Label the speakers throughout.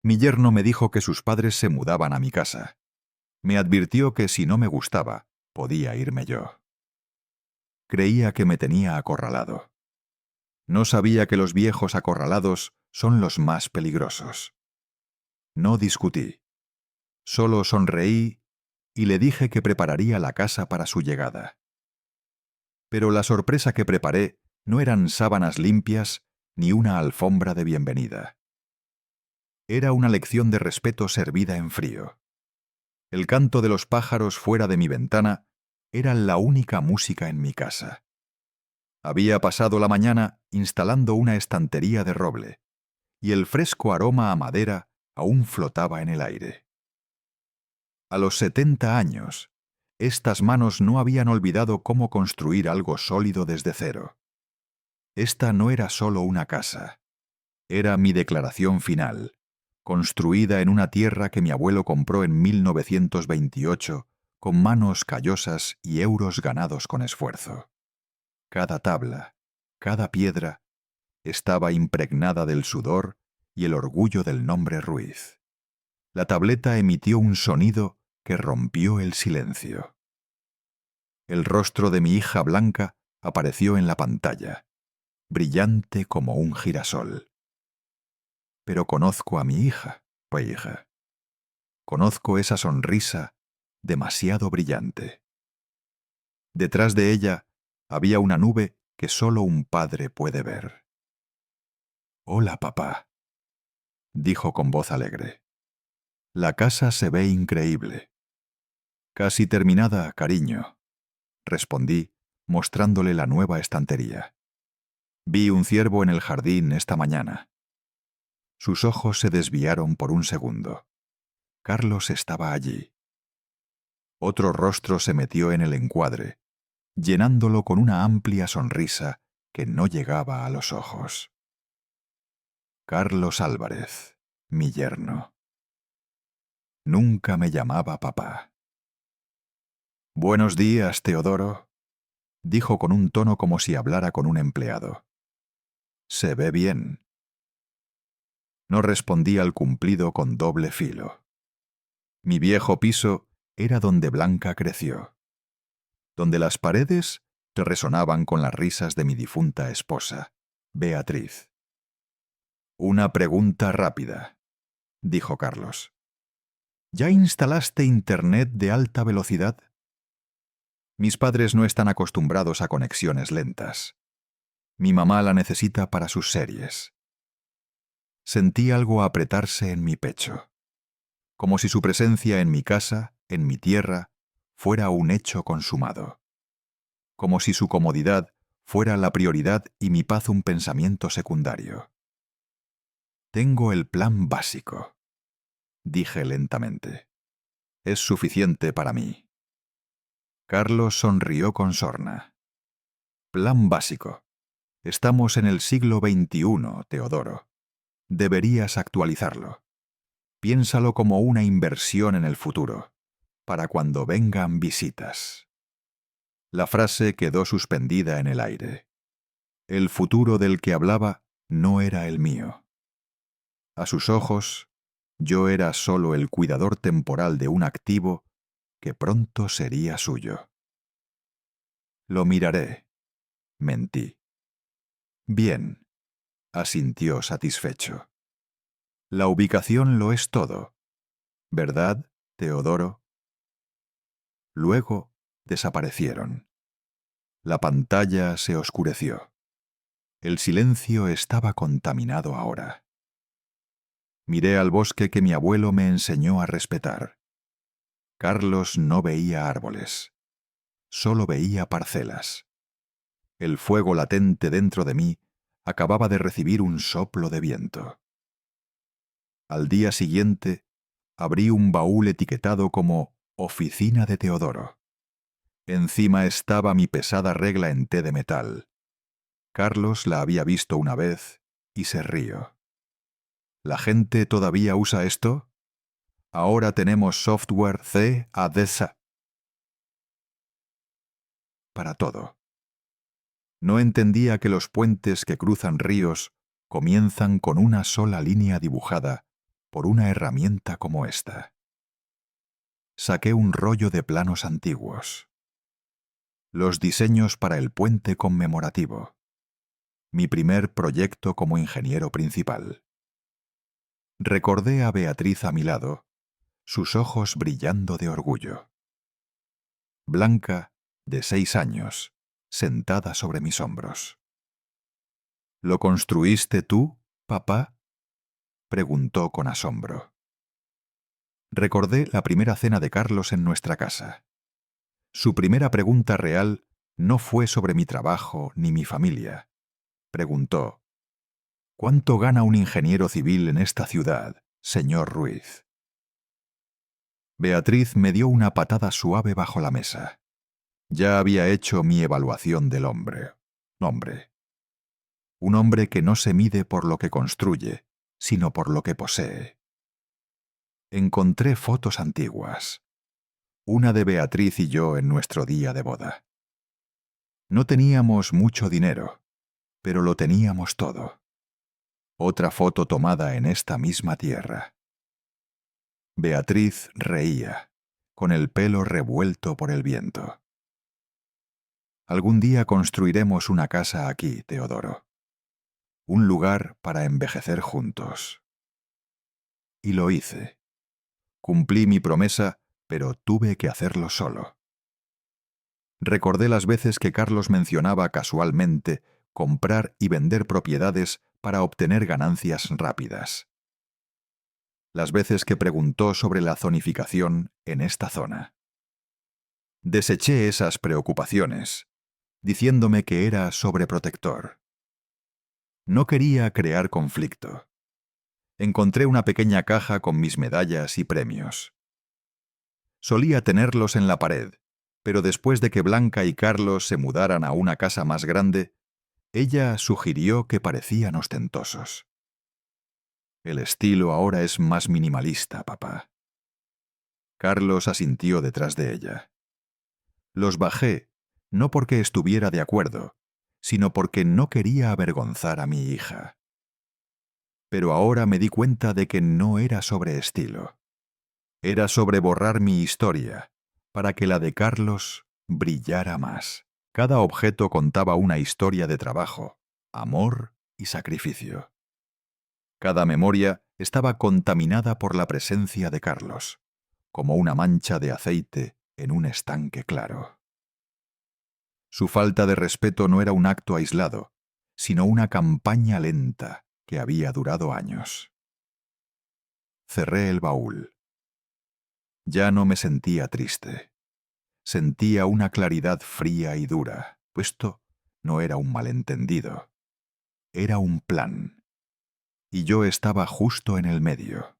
Speaker 1: Mi yerno me dijo que sus padres se mudaban a mi casa. Me advirtió que si no me gustaba, podía irme yo. Creía que me tenía acorralado. No sabía que los viejos acorralados son los más peligrosos. No discutí. Solo sonreí y le dije que prepararía la casa para su llegada. Pero la sorpresa que preparé no eran sábanas limpias ni una alfombra de bienvenida. Era una lección de respeto servida en frío. El canto de los pájaros fuera de mi ventana era la única música en mi casa. Había pasado la mañana instalando una estantería de roble, y el fresco aroma a madera aún flotaba en el aire. A los 70 años, estas manos no habían olvidado cómo construir algo sólido desde cero. Esta no era solo una casa. Era mi declaración final, construida en una tierra que mi abuelo compró en 1928 con manos callosas y euros ganados con esfuerzo. Cada tabla, cada piedra, estaba impregnada del sudor y el orgullo del nombre Ruiz. La tableta emitió un sonido que rompió el silencio. El rostro de mi hija Blanca apareció en la pantalla, brillante como un girasol. Pero conozco a mi hija, hija. Conozco esa sonrisa demasiado brillante. Detrás de ella había una nube que solo un padre puede ver. «Hola, papá», dijo con voz alegre. «La casa se ve increíble». «Casi terminada, cariño», respondí, mostrándole la nueva estantería. «Vi un ciervo en el jardín esta mañana». Sus ojos se desviaron por un segundo. Carlos estaba allí. Otro rostro se metió en el encuadre, llenándolo con una amplia sonrisa que no llegaba a los ojos. Carlos Álvarez, mi yerno. Nunca me llamaba papá. «Buenos días, Teodoro», dijo con un tono como si hablara con un empleado. «Se ve bien». No respondí al cumplido con doble filo. Mi viejo piso era donde Blanca creció, donde las paredes resonaban con las risas de mi difunta esposa, Beatriz. «Una pregunta rápida», dijo Carlos. «¿Ya instalaste Internet de alta velocidad?» Mis padres no están acostumbrados a conexiones lentas. Mi mamá la necesita para sus series. Sentí algo apretarse en mi pecho, como si su presencia en mi casa, en mi tierra, fuera un hecho consumado. Como si su comodidad fuera la prioridad y mi paz un pensamiento secundario. «Tengo el plan básico», dije lentamente. «Es suficiente para mí». Carlos sonrió con sorna. «Plan básico. Estamos en el siglo XXI, Teodoro. Deberías actualizarlo. Piénsalo como una inversión en el futuro, para cuando vengan visitas». La frase quedó suspendida en el aire. El futuro del que hablaba no era el mío. A sus ojos, yo era solo el cuidador temporal de un activo que pronto sería suyo. «Lo miraré», mentí. «Bien», asintió satisfecho. «La ubicación lo es todo, ¿verdad, Teodoro?» Luego desaparecieron. La pantalla se oscureció. El silencio estaba contaminado ahora. Miré al bosque que mi abuelo me enseñó a respetar. Carlos no veía árboles, solo veía parcelas. El fuego latente dentro de mí acababa de recibir un soplo de viento. Al día siguiente, abrí un baúl etiquetado como «Oficina de Teodoro». Encima estaba mi pesada regla en té de metal. Carlos la había visto una vez y se rió. ¿La gente todavía usa esto? Ahora tenemos software CADSA. Para todo. No entendía que los puentes que cruzan ríos comienzan con una sola línea dibujada por una herramienta como esta. Saqué un rollo de planos antiguos. Los diseños para el puente conmemorativo. Mi primer proyecto como ingeniero principal. Recordé a Beatriz a mi lado, sus ojos brillando de orgullo. Blanca, de 6 años, sentada sobre mis hombros. ¿Lo construiste tú, papá?, preguntó con asombro. Recordé la primera cena de Carlos en nuestra casa. Su primera pregunta real no fue sobre mi trabajo ni mi familia. Preguntó: ¿cuánto gana un ingeniero civil en esta ciudad, señor Ruiz? Beatriz me dio una patada suave bajo la mesa. Ya había hecho mi evaluación del hombre. Hombre. Un hombre que no se mide por lo que construye, sino por lo que posee. Encontré fotos antiguas. Una de Beatriz y yo en nuestro día de boda. No teníamos mucho dinero, pero lo teníamos todo. Otra foto tomada en esta misma tierra. Beatriz reía, con el pelo revuelto por el viento. Algún día construiremos una casa aquí, Teodoro. Un lugar para envejecer juntos. Y lo hice. Cumplí mi promesa, pero tuve que hacerlo solo. Recordé las veces que Carlos mencionaba casualmente comprar y vender propiedades para obtener ganancias rápidas. Las veces que preguntó sobre la zonificación en esta zona. Deseché esas preocupaciones, diciéndome que era sobreprotector. No quería crear conflicto. Encontré una pequeña caja con mis medallas y premios. Solía tenerlos en la pared, pero después de que Blanca y Carlos se mudaran a una casa más grande, ella sugirió que parecían ostentosos. El estilo ahora es más minimalista, papá. Carlos asintió detrás de ella. Los bajé, no porque estuviera de acuerdo, sino porque no quería avergonzar a mi hija. Pero ahora me di cuenta de que no era sobre estilo. Era sobre borrar mi historia, para que la de Carlos brillara más. Cada objeto contaba una historia de trabajo, amor y sacrificio. Cada memoria estaba contaminada por la presencia de Carlos, como una mancha de aceite en un estanque claro. Su falta de respeto no era un acto aislado, sino una campaña lenta que había durado años. Cerré el baúl. Ya no me sentía triste. Sentía una claridad fría y dura. Esto no era un malentendido. Era un plan. Y yo estaba justo en el medio.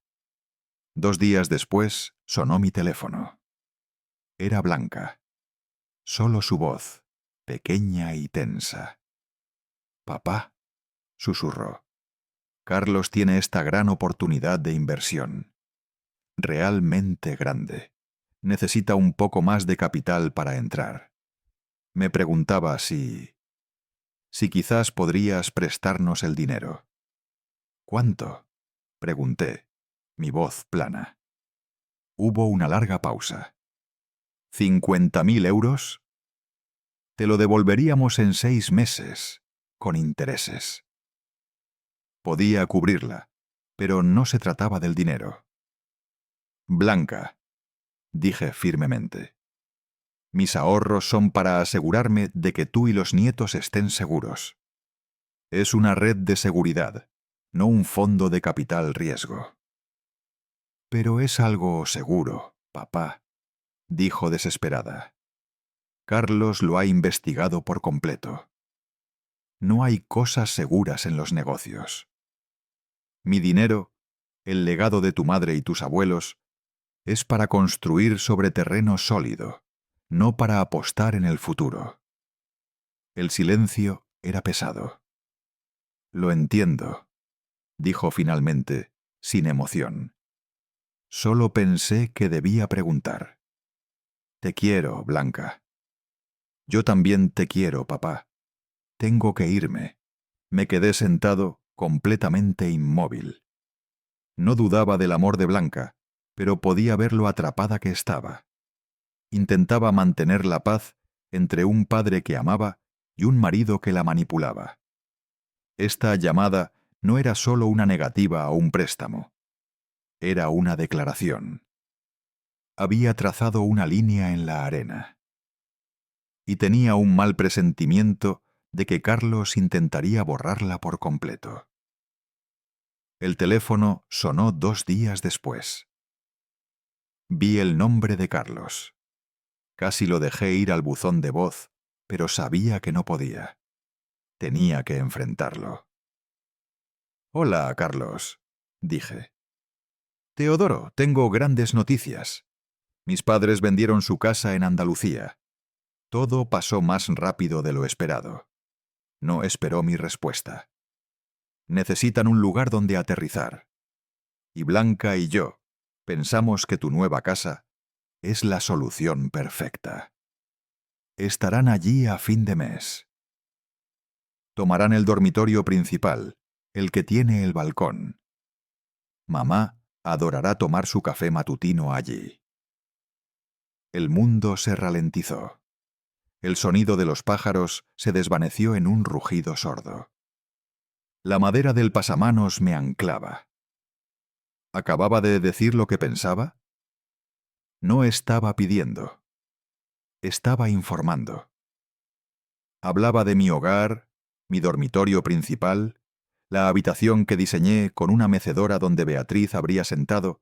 Speaker 1: 2 días después sonó mi teléfono. Era Blanca. Solo su voz, pequeña y tensa. «Papá», susurró. «Carlos tiene esta gran oportunidad de inversión. Realmente grande. Necesita un poco más de capital para entrar. Me preguntaba si quizás podrías prestarnos el dinero». «¿Cuánto?», pregunté, mi voz plana. Hubo una larga pausa. «¿50.000 euros? Te lo devolveríamos en 6 meses, con intereses». Podía cubrirla, pero no se trataba del dinero. «Blanca», dije firmemente, «mis ahorros son para asegurarme de que tú y los nietos estén seguros. Es una red de seguridad, no un fondo de capital riesgo». «Pero es algo seguro, papá», dijo desesperada. «Carlos lo ha investigado por completo. No hay cosas seguras en los negocios. Mi dinero, el legado de tu madre y tus abuelos, es para construir sobre terreno sólido, no para apostar en el futuro». El silencio era pesado. «Lo entiendo», dijo finalmente, sin emoción. Solo pensé que debía preguntar. «Te quiero, Blanca». «Yo también te quiero, papá. Tengo que irme». Me quedé sentado, completamente inmóvil. No dudaba del amor de Blanca, pero podía ver lo atrapada que estaba. Intentaba mantener la paz entre un padre que amaba y un marido que la manipulaba. Esta llamada no era solo una negativa o un préstamo. Era una declaración. Había trazado una línea en la arena. Y tenía un mal presentimiento de que Carlos intentaría borrarla por completo. El teléfono sonó 2 días después. Vi el nombre de Carlos. Casi lo dejé ir al buzón de voz, pero sabía que no podía. Tenía que enfrentarlo. «Hola, Carlos», dije. «Teodoro, tengo grandes noticias. Mis padres vendieron su casa en Andalucía. Todo pasó más rápido de lo esperado. No esperó mi respuesta. Necesitan un lugar donde aterrizar. Y Blanca y yo pensamos que tu nueva casa es la solución perfecta. Estarán allí a fin de mes. Tomarán el dormitorio principal, el que tiene el balcón. Mamá adorará tomar su café matutino allí». El mundo se ralentizó. El sonido de los pájaros se desvaneció en un rugido sordo. La madera del pasamanos me anclaba. ¿Acababa de decir lo que pensaba? No estaba pidiendo. Estaba informando. Hablaba de mi hogar, mi dormitorio principal, la habitación que diseñé con una mecedora donde Beatriz habría sentado,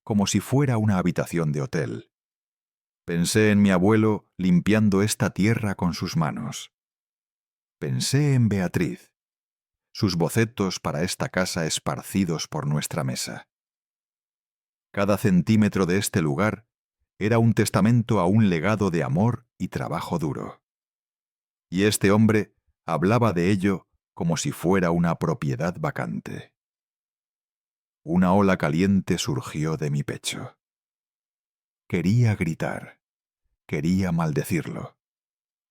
Speaker 1: como si fuera una habitación de hotel. Pensé en mi abuelo limpiando esta tierra con sus manos. Pensé en Beatriz, sus bocetos para esta casa esparcidos por nuestra mesa. Cada centímetro de este lugar era un testamento a un legado de amor y trabajo duro. Y este hombre hablaba de ello como si fuera una propiedad vacante. Una ola caliente surgió de mi pecho. Quería gritar. Quería maldecirlo.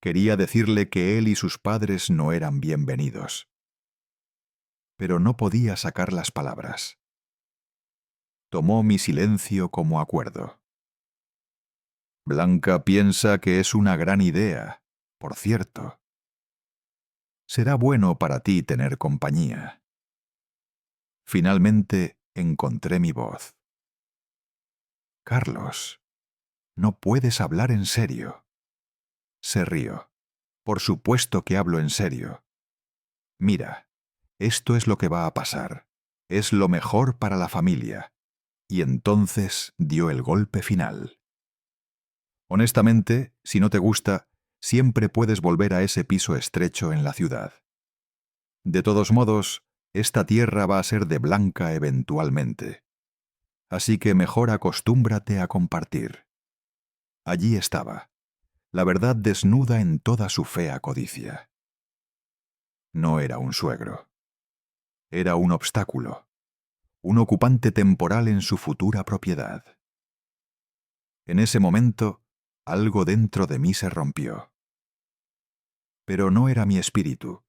Speaker 1: Quería decirle que él y sus padres no eran bienvenidos. Pero no podía sacar las palabras. Tomó mi silencio como acuerdo. Blanca piensa que es una gran idea, por cierto. Será bueno para ti tener compañía. Finalmente encontré mi voz. Carlos, no puedes hablar en serio. Se rió. Por supuesto que hablo en serio. Mira, esto es lo que va a pasar. Es lo mejor para la familia. Y entonces dio el golpe final. Honestamente, si no te gusta, siempre puedes volver a ese piso estrecho en la ciudad. De todos modos, esta tierra va a ser de Blanca eventualmente. Así que mejor acostúmbrate a compartir. Allí estaba, la verdad desnuda en toda su fea codicia. No era un suegro. Era un obstáculo, un ocupante temporal en su futura propiedad. En ese momento, algo dentro de mí se rompió. Pero no era mi espíritu,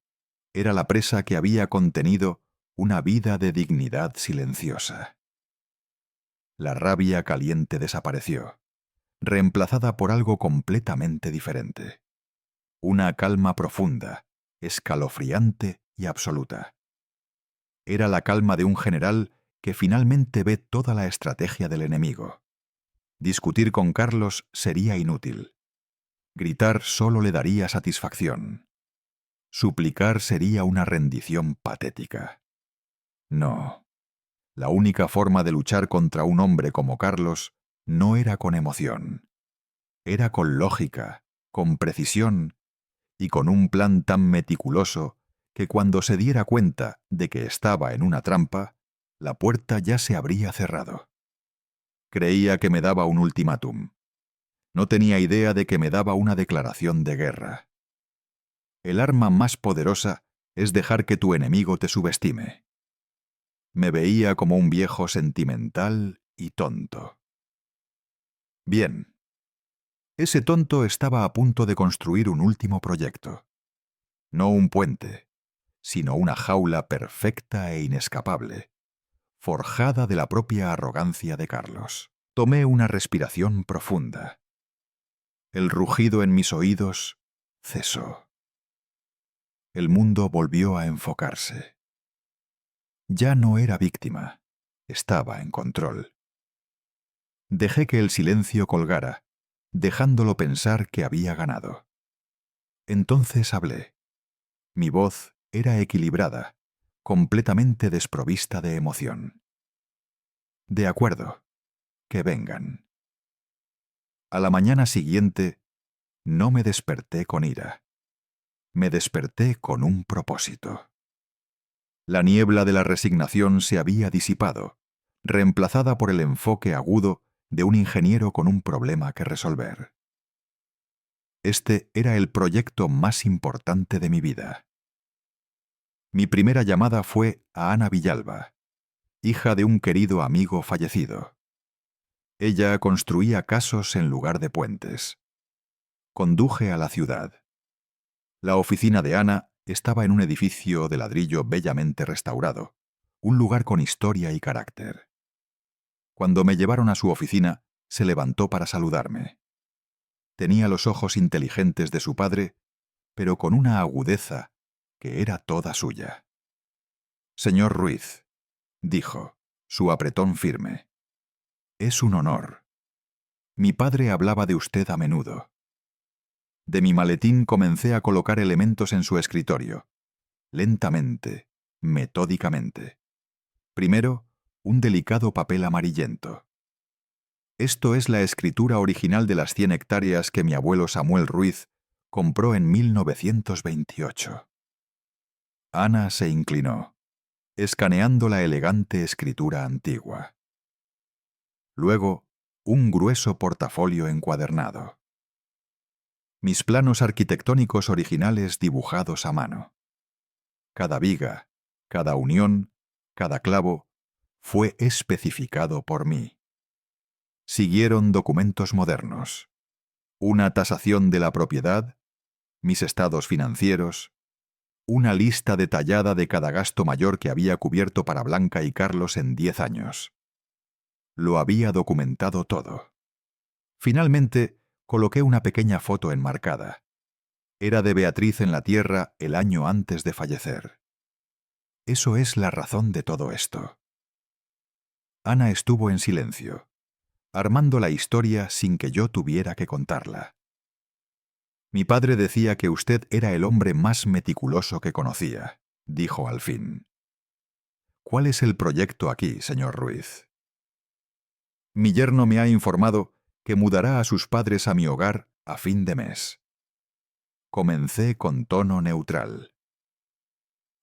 Speaker 1: era la presa que había contenido una vida de dignidad silenciosa. La rabia caliente desapareció, reemplazada por algo completamente diferente. Una calma profunda, escalofriante y absoluta. Era la calma de un general que finalmente ve toda la estrategia del enemigo. Discutir con Carlos sería inútil. Gritar solo le daría satisfacción. Suplicar sería una rendición patética. No. La única forma de luchar contra un hombre como Carlos no era con emoción. Era con lógica, con precisión y con un plan tan meticuloso que cuando se diera cuenta de que estaba en una trampa, la puerta ya se habría cerrado. Creía que me daba un ultimátum. No tenía idea de que me daba una declaración de guerra. El arma más poderosa es dejar que tu enemigo te subestime. Me veía como un viejo sentimental y tonto. Bien. Ese tonto estaba a punto de construir un último proyecto. No un puente, sino una jaula perfecta e inescapable, forjada de la propia arrogancia de Carlos. Tomé una respiración profunda. El rugido en mis oídos cesó. El mundo volvió a enfocarse. Ya no era víctima, estaba en control. Dejé que el silencio colgara, dejándolo pensar que había ganado. Entonces hablé. Mi voz era equilibrada, completamente desprovista de emoción. De acuerdo, que vengan. A la mañana siguiente, no me desperté con ira. Me desperté con un propósito. La niebla de la resignación se había disipado, reemplazada por el enfoque agudo de un ingeniero con un problema que resolver. Este era el proyecto más importante de mi vida. Mi primera llamada fue a Ana Villalba, hija de un querido amigo fallecido. Ella construía casos en lugar de puentes. Conduje a la ciudad. La oficina de Ana estaba en un edificio de ladrillo bellamente restaurado, un lugar con historia y carácter. Cuando me llevaron a su oficina, se levantó para saludarme. Tenía los ojos inteligentes de su padre, pero con una agudeza que era toda suya. «Señor Ruiz», dijo, su apretón firme, «es un honor. Mi padre hablaba de usted a menudo». De mi maletín comencé a colocar elementos en su escritorio, lentamente, metódicamente. Primero, un delicado papel amarillento. Esto es la escritura original de las 100 hectáreas que mi abuelo Samuel Ruiz compró en 1928. Ana se inclinó, escaneando la elegante escritura antigua. Luego, un grueso portafolio encuadernado. Mis planos arquitectónicos originales dibujados a mano. Cada viga, cada unión, cada clavo, fue especificado por mí. Siguieron documentos modernos. Una tasación de la propiedad, mis estados financieros, una lista detallada de cada gasto mayor que había cubierto para Blanca y Carlos en 10 años. Lo había documentado todo. Finalmente, coloqué una pequeña foto enmarcada. Era de Beatriz en la tierra el año antes de fallecer. Eso es la razón de todo esto. Ana estuvo en silencio, armando la historia sin que yo tuviera que contarla. «Mi padre decía que usted era el hombre más meticuloso que conocía», dijo al fin. «¿Cuál es el proyecto aquí, señor Ruiz?» «Mi yerno me ha informado que mudará a sus padres a mi hogar a fin de mes». Comencé con tono neutral.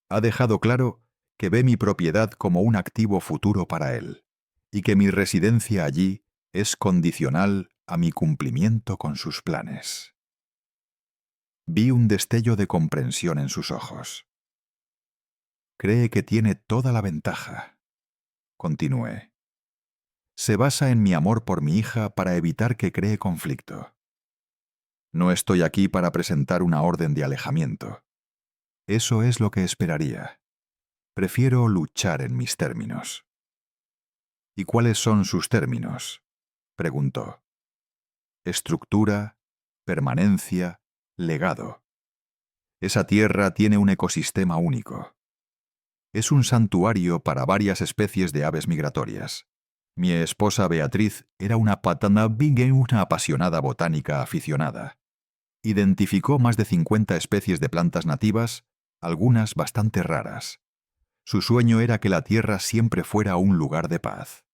Speaker 1: «Ha dejado claro que ve mi propiedad como un activo futuro para él, y que mi residencia allí es condicional a mi cumplimiento con sus planes». Vi un destello de comprensión en sus ojos. «Cree que tiene toda la ventaja», continué. «Se basa en mi amor por mi hija para evitar que cree conflicto. No estoy aquí para presentar una orden de alejamiento. Eso es lo que esperaría. Prefiero luchar en mis términos». «¿Y cuáles son sus términos?», preguntó. «Estructura, permanencia, legado. Esa tierra tiene un ecosistema único. Es un santuario para varias especies de aves migratorias. Mi esposa Beatriz era una una apasionada botánica aficionada. Identificó más de 50 especies de plantas nativas, algunas bastante raras. Su sueño era que la tierra siempre fuera un lugar de paz.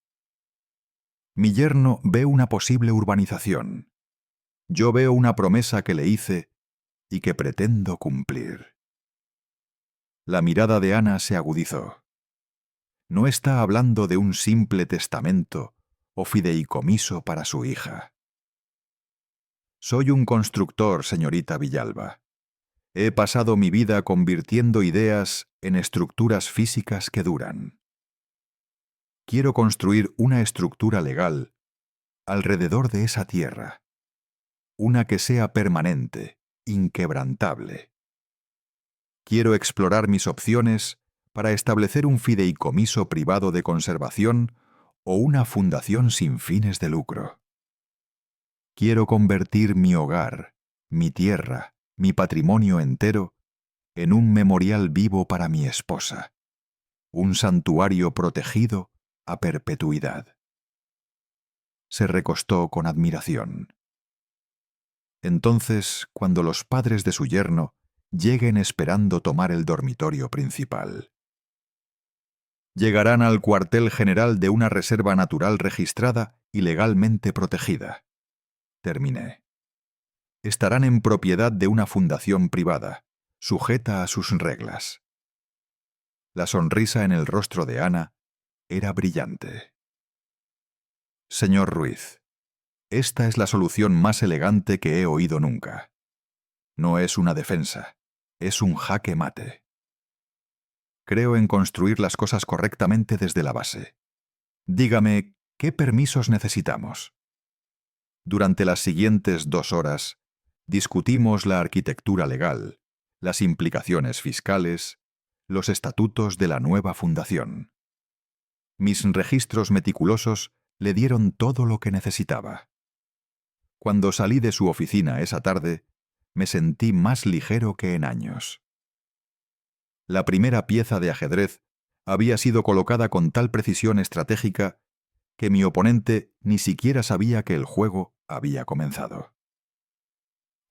Speaker 1: Mi yerno ve una posible urbanización. Yo veo una promesa que le hice y que pretendo cumplir». La mirada de Ana se agudizó. No está hablando de un simple testamento o fideicomiso para su hija. «Soy un constructor, señorita Villalba. He pasado mi vida convirtiendo ideas en estructuras físicas que duran. Quiero construir una estructura legal alrededor de esa tierra, una que sea permanente, inquebrantable. Quiero explorar mis opciones para establecer un fideicomiso privado de conservación o una fundación sin fines de lucro. Quiero convertir mi hogar, mi tierra, mi patrimonio entero en un memorial vivo para mi esposa, un santuario protegido a perpetuidad. Se recostó con admiración. Entonces, cuando los padres de su yerno lleguen esperando tomar el dormitorio principal, llegarán al cuartel general de una reserva natural registrada y legalmente protegida. Terminé. Estarán en propiedad de una fundación privada, sujeta a sus reglas. La sonrisa en el rostro de Ana era brillante. Señor Ruiz, esta es la solución más elegante que he oído nunca. No es una defensa, es un jaque mate. Creo en construir las cosas correctamente desde la base. Dígame, ¿qué permisos necesitamos? Durante las siguientes 2 horas, discutimos la arquitectura legal, las implicaciones fiscales, los estatutos de la nueva fundación. Mis registros meticulosos le dieron todo lo que necesitaba. Cuando salí de su oficina esa tarde, me sentí más ligero que en años. La primera pieza de ajedrez había sido colocada con tal precisión estratégica que mi oponente ni siquiera sabía que el juego había comenzado.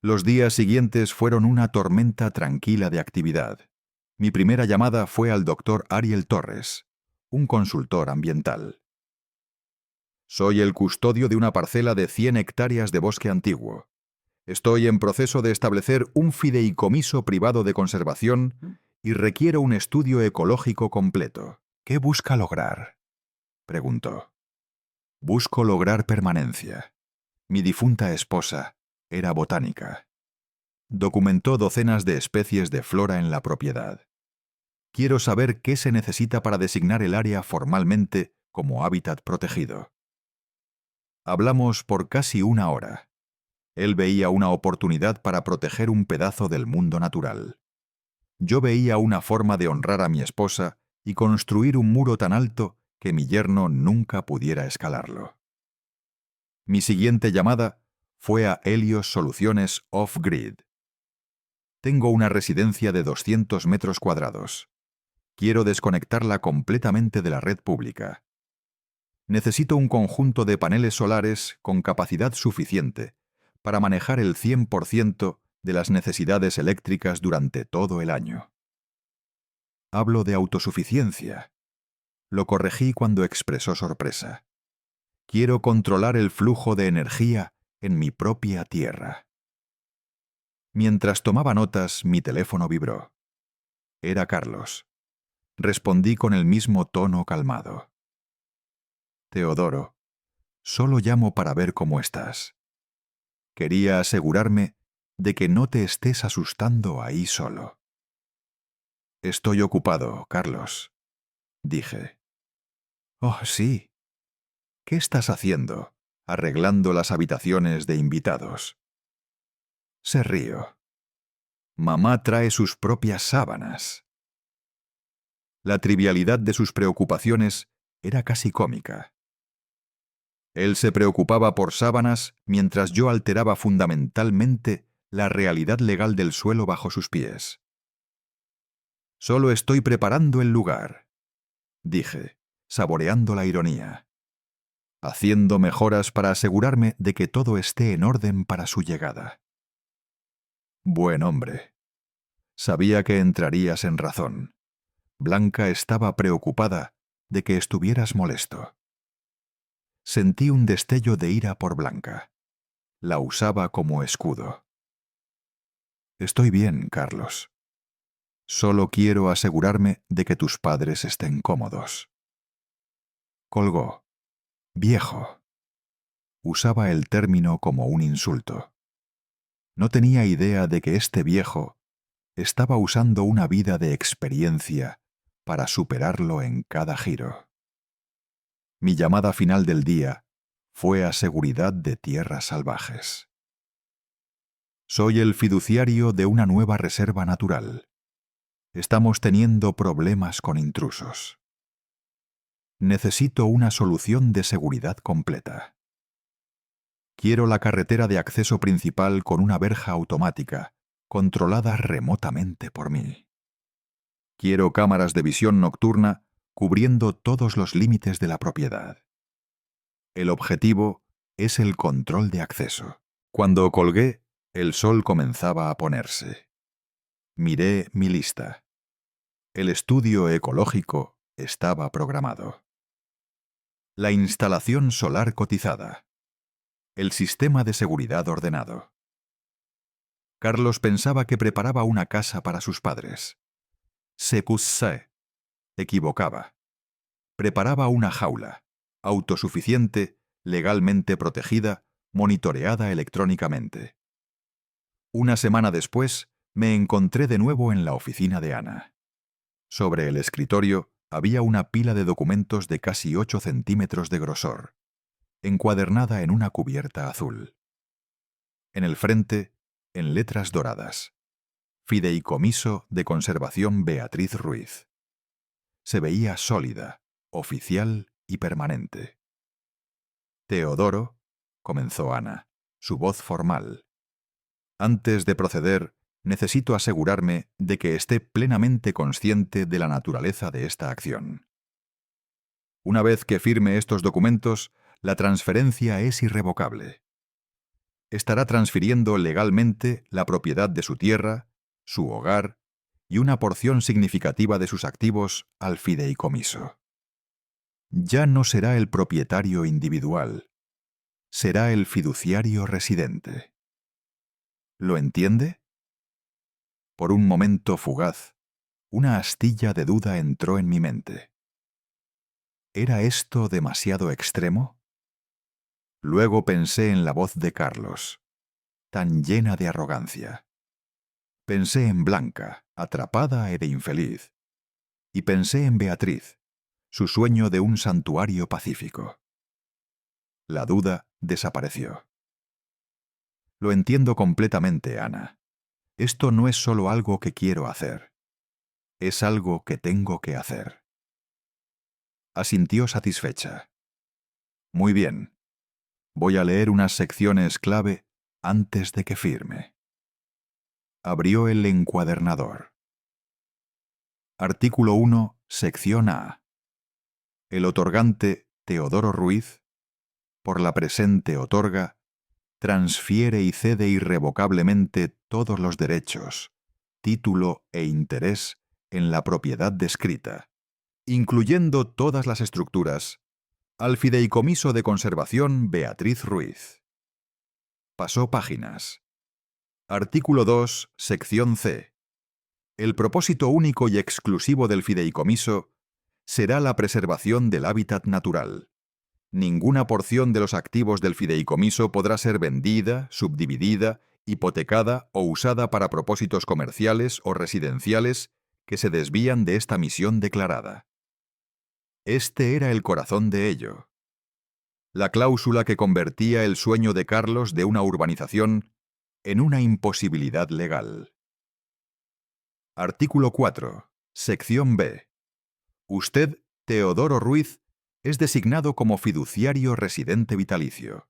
Speaker 1: Los días siguientes fueron una tormenta tranquila de actividad. Mi primera llamada fue al doctor Ariel Torres, un consultor ambiental. Soy el custodio de una parcela de 100 hectáreas de bosque antiguo. Estoy en proceso de establecer un fideicomiso privado de conservación y requiero un estudio ecológico completo. ¿Qué busca lograr?, preguntó. Busco lograr permanencia. Mi difunta esposa era botánica. Documentó docenas de especies de flora en la propiedad. Quiero saber qué se necesita para designar el área formalmente como hábitat protegido. Hablamos por casi 1 hora. Él veía una oportunidad para proteger un pedazo del mundo natural. Yo veía una forma de honrar a mi esposa y construir un muro tan alto que mi yerno nunca pudiera escalarlo. Mi siguiente llamada fue a Helios Soluciones Off-Grid. Tengo una residencia de 200 metros cuadrados. Quiero desconectarla completamente de la red pública. Necesito un conjunto de paneles solares con capacidad suficiente para manejar el 100% de las necesidades eléctricas durante todo el año. Hablo de autosuficiencia. Lo corregí cuando expresó sorpresa. Quiero controlar el flujo de energía en mi propia tierra. Mientras tomaba notas, mi teléfono vibró. Era Carlos. Respondí con el mismo tono calmado. Teodoro, solo llamo para ver cómo estás. Quería asegurarme de que no te estés asustando ahí solo. Estoy ocupado, Carlos, dije. Oh, sí. ¿Qué estás haciendo, arreglando las habitaciones de invitados? Se rió. Mamá trae sus propias sábanas. La trivialidad de sus preocupaciones era casi cómica. Él se preocupaba por sábanas mientras yo alteraba fundamentalmente la realidad legal del suelo bajo sus pies. Solo estoy preparando el lugar, dije, saboreando la ironía, haciendo mejoras para asegurarme de que todo esté en orden para su llegada. Buen hombre. Sabía que entrarías en razón. Blanca estaba preocupada de que estuvieras molesto. Sentí un destello de ira por Blanca. La usaba como escudo. Estoy bien, Carlos. Solo quiero asegurarme de que tus padres estén cómodos. Colgó. Viejo. Usaba el término como un insulto. No tenía idea de que este viejo estaba usando una vida de experiencia para superarlo en cada giro. Mi llamada final del día fue a Seguridad de Tierras Salvajes. Soy el fiduciario de una nueva reserva natural. Estamos teniendo problemas con intrusos. Necesito una solución de seguridad completa. Quiero la carretera de acceso principal con una verja automática, controlada remotamente por mí. Quiero cámaras de visión nocturna cubriendo todos los límites de la propiedad. El objetivo es el control de acceso. Cuando colgué, el sol comenzaba a ponerse. Miré mi lista. El estudio ecológico estaba programado. La instalación solar cotizada. El sistema de seguridad ordenado. Carlos pensaba que preparaba una casa para sus padres. Se equivocaba. Preparaba una jaula, autosuficiente, legalmente protegida, monitoreada electrónicamente. Una semana después, me encontré de nuevo en la oficina de Ana. Sobre el escritorio había una pila de documentos de casi 8 centímetros de grosor, encuadernada en una cubierta azul. En el frente, en letras doradas: Fideicomiso de Conservación Beatriz Ruiz. Se veía sólida, oficial y permanente. Teodoro, comenzó Ana, su voz formal. Antes de proceder, necesito asegurarme de que esté plenamente consciente de la naturaleza de esta acción. Una vez que firme estos documentos, la transferencia es irrevocable. Estará transfiriendo legalmente la propiedad de su tierra, su hogar y una porción significativa de sus activos al fideicomiso. Ya no será el propietario individual, será el fiduciario residente. ¿Lo entiende? Por un momento fugaz, una astilla de duda entró en mi mente. ¿Era esto demasiado extremo? Luego pensé en la voz de Carlos, tan llena de arrogancia. Pensé en Blanca, atrapada e infeliz. Y pensé en Beatriz, su sueño de un santuario pacífico. La duda desapareció. Lo entiendo completamente, Ana. Esto no es solo algo que quiero hacer. Es algo que tengo que hacer. Asintió satisfecha. Muy bien. Voy a leer unas secciones clave antes de que firme. Abrió el encuadernador. Artículo 1, sección A. El otorgante, Teodoro Ruiz, por la presente otorga, transfiere y cede irrevocablemente todos los derechos, título e interés en la propiedad descrita, incluyendo todas las estructuras, al Fideicomiso de Conservación Beatriz Ruiz. Pasó páginas. Artículo 2, sección C. El propósito único y exclusivo del fideicomiso será la preservación del hábitat natural. Ninguna porción de los activos del fideicomiso podrá ser vendida, subdividida, hipotecada o usada para propósitos comerciales o residenciales que se desvían de esta misión declarada. Este era el corazón de ello. La cláusula que convertía el sueño de Carlos de una urbanización en una imposibilidad legal. Artículo 4, sección B. Usted, Teodoro Ruiz, es designado como fiduciario residente vitalicio.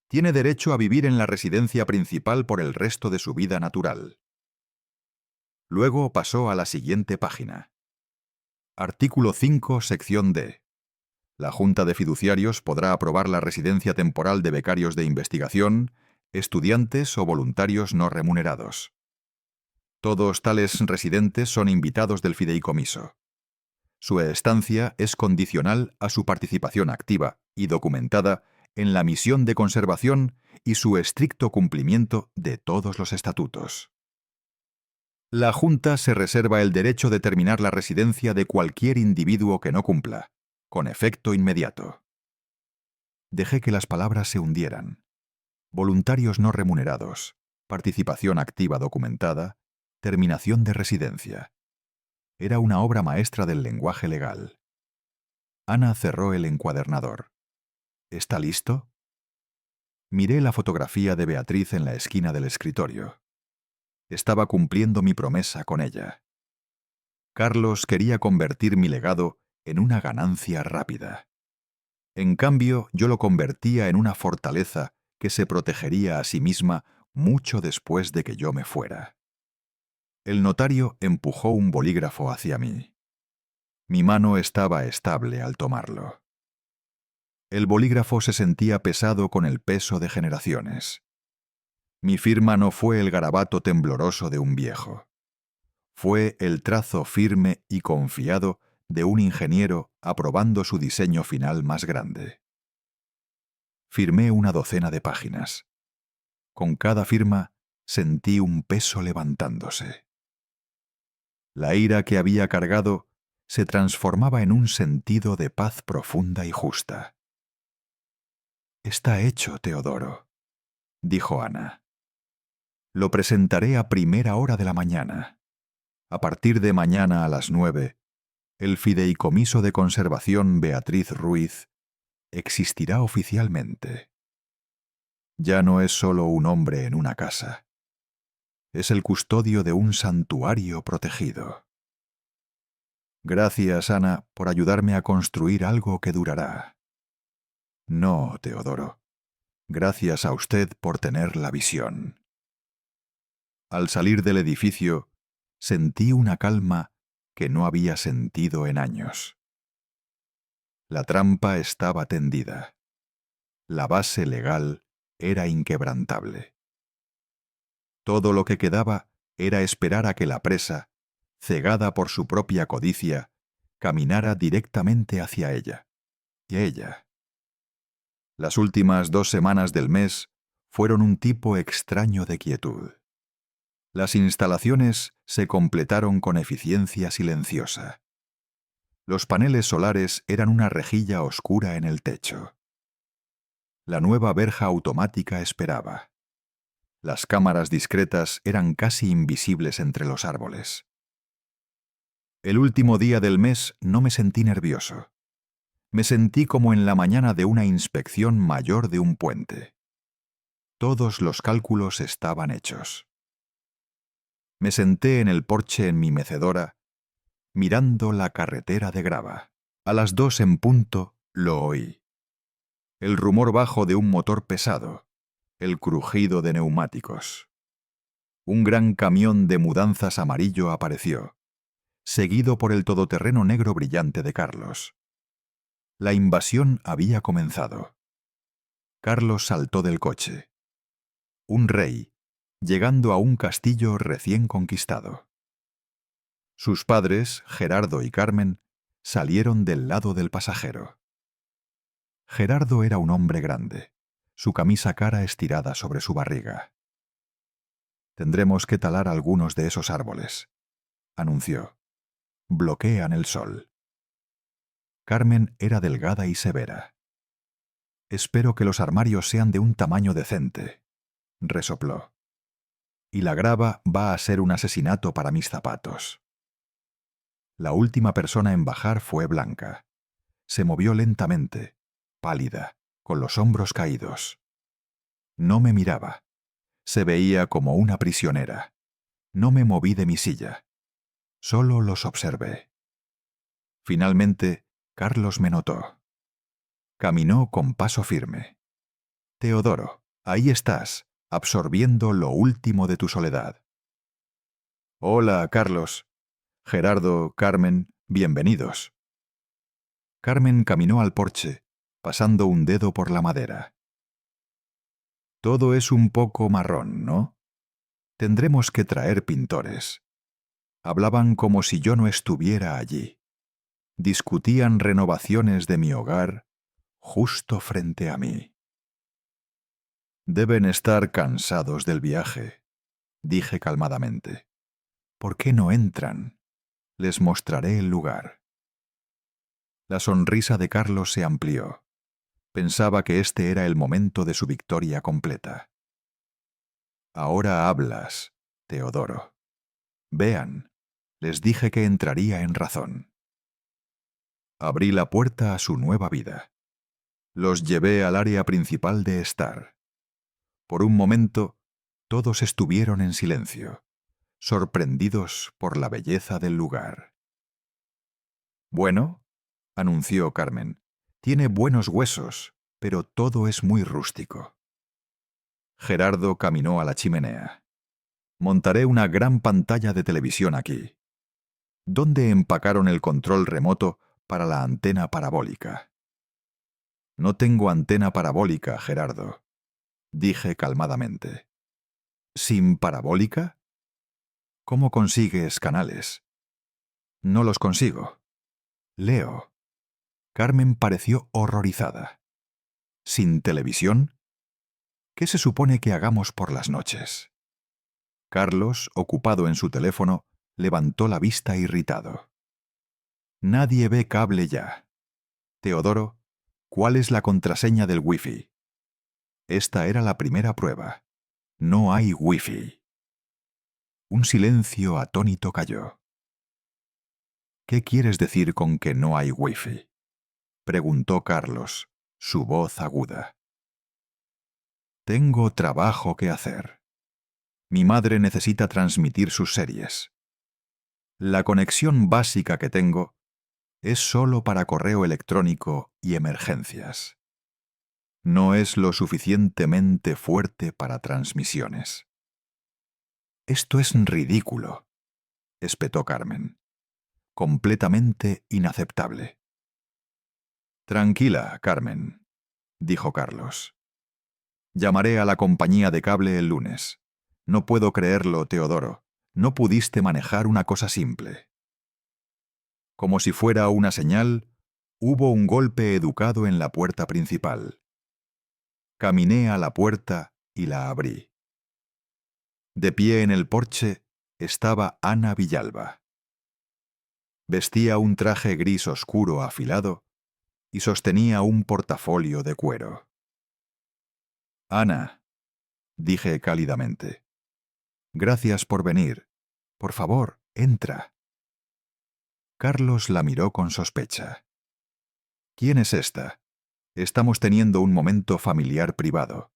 Speaker 1: Tiene derecho a vivir en la residencia principal por el resto de su vida natural. Luego pasó a la siguiente página. Artículo 5, sección D. La Junta de Fiduciarios podrá aprobar la residencia temporal de becarios de investigación, estudiantes o voluntarios no remunerados. Todos tales residentes son invitados del fideicomiso. Su estancia es condicional a su participación activa y documentada en la misión de conservación y su estricto cumplimiento de todos los estatutos. La Junta se reserva el derecho de terminar la residencia de cualquier individuo que no cumpla, con efecto inmediato. Dejé que las palabras se hundieran. Voluntarios no remunerados, participación activa documentada, terminación de residencia. Era una obra maestra del lenguaje legal. Ana cerró el encuadernador. ¿Está listo? Miré la fotografía de Beatriz en la esquina del escritorio. Estaba cumpliendo mi promesa con ella. Carlos quería convertir mi legado en una ganancia rápida. En cambio, yo lo convertía en una fortaleza que se protegería a sí misma mucho después de que yo me fuera. El notario empujó un bolígrafo hacia mí. Mi mano estaba estable al tomarlo. El bolígrafo se sentía pesado con el peso de generaciones. Mi firma no fue el garabato tembloroso de un viejo. Fue el trazo firme y confiado de un ingeniero aprobando su diseño final más grande. Firmé una docena de páginas. Con cada firma sentí un peso levantándose. La ira que había cargado se transformaba en un sentido de paz profunda y justa. «Está hecho, Teodoro», dijo Ana. «Lo presentaré a primera hora de la mañana. A partir de mañana a las 9, el Fideicomiso de Conservación Beatriz Ruiz existirá oficialmente. Ya no es solo un hombre en una casa. Es el custodio de un santuario protegido. Gracias, Ana, por ayudarme a construir algo que durará. No, Teodoro. Gracias a usted por tener la visión». Al salir del edificio, sentí una calma que no había sentido en años. La trampa estaba tendida. La base legal era inquebrantable. Todo lo que quedaba era esperar a que la presa, cegada por su propia codicia, caminara directamente hacia ella. Y ella. Las últimas 2 semanas del mes fueron un tipo extraño de quietud. Las instalaciones se completaron con eficiencia silenciosa. Los paneles solares eran una rejilla oscura en el techo. La nueva verja automática esperaba. Las cámaras discretas eran casi invisibles entre los árboles. El último día del mes no me sentí nervioso. Me sentí como en la mañana de una inspección mayor de un puente. Todos los cálculos estaban hechos. Me senté en el porche en mi mecedora, mirando la carretera de grava. A las 2 en punto lo oí. El rumor bajo de un motor pesado, el crujido de neumáticos. Un gran camión de mudanzas amarillo apareció, seguido por el todoterreno negro brillante de Carlos. La invasión había comenzado. Carlos saltó del coche. Un rey, llegando a un castillo recién conquistado. Sus padres, Gerardo y Carmen, salieron del lado del pasajero. Gerardo era un hombre grande, su camisa cara estirada sobre su barriga. «Tendremos que talar algunos de esos árboles», anunció. «Bloquean el sol». Carmen era delgada y severa. «Espero que los armarios sean de un tamaño decente», resopló. «Y la grava va a ser un asesinato para mis zapatos». La última persona en bajar fue Blanca. Se movió lentamente, pálida, con los hombros caídos. No me miraba. Se veía como una prisionera. No me moví de mi silla. Solo los observé. Finalmente, Carlos me notó. Caminó con paso firme. «Teodoro, ahí estás, absorbiendo lo último de tu soledad». «Hola, Carlos. Gerardo, Carmen, bienvenidos». Carmen caminó al porche, pasando un dedo por la madera. «Todo es un poco marrón, ¿no? Tendremos que traer pintores». Hablaban como si yo no estuviera allí. Discutían renovaciones de mi hogar justo frente a mí. «Deben estar cansados del viaje», dije calmadamente. «¿Por qué no entran? Les mostraré el lugar». La sonrisa de Carlos se amplió. Pensaba que este era el momento de su victoria completa. «Ahora hablas, Teodoro. Vean, les dije que entraría en razón». Abrí la puerta a su nueva vida. Los llevé al área principal de estar. Por un momento, todos estuvieron en silencio, sorprendidos por la belleza del lugar. Bueno, anunció Carmen, tiene buenos huesos, pero todo es muy rústico. Gerardo caminó a la chimenea. Montaré una gran pantalla de televisión aquí. ¿Dónde empacaron el control remoto para la antena parabólica? No tengo antena parabólica, Gerardo, dije calmadamente. ¿Sin parabólica? ¿Cómo consigues canales? No los consigo. Leo. Carmen pareció horrorizada. ¿Sin televisión? ¿Qué se supone que hagamos por las noches? Carlos, ocupado en su teléfono, levantó la vista irritado. Nadie ve cable ya. Teodoro, ¿cuál es la contraseña del Wi-Fi? Esta era la primera prueba. No hay Wi-Fi. Un silencio atónito cayó. ¿Qué quieres decir con que no hay Wi-Fi? Preguntó Carlos, su voz aguda. Tengo trabajo que hacer. Mi madre necesita transmitir sus series. La conexión básica que tengo es solo para correo electrónico y emergencias. No es lo suficientemente fuerte para transmisiones. Esto es ridículo, espetó Carmen. Completamente inaceptable. Tranquila, Carmen, dijo Carlos. Llamaré a la compañía de cable el lunes. No puedo creerlo, Teodoro. No pudiste manejar una cosa simple. Como si fuera una señal, hubo un golpe educado en la puerta principal. Caminé a la puerta y la abrí. De pie en el porche estaba Ana Villalba. Vestía un traje gris oscuro afilado y sostenía un portafolio de cuero. Ana, dije cálidamente. Gracias por venir. Por favor, entra. Carlos la miró con sospecha. ¿Quién es esta? Estamos teniendo un momento familiar privado.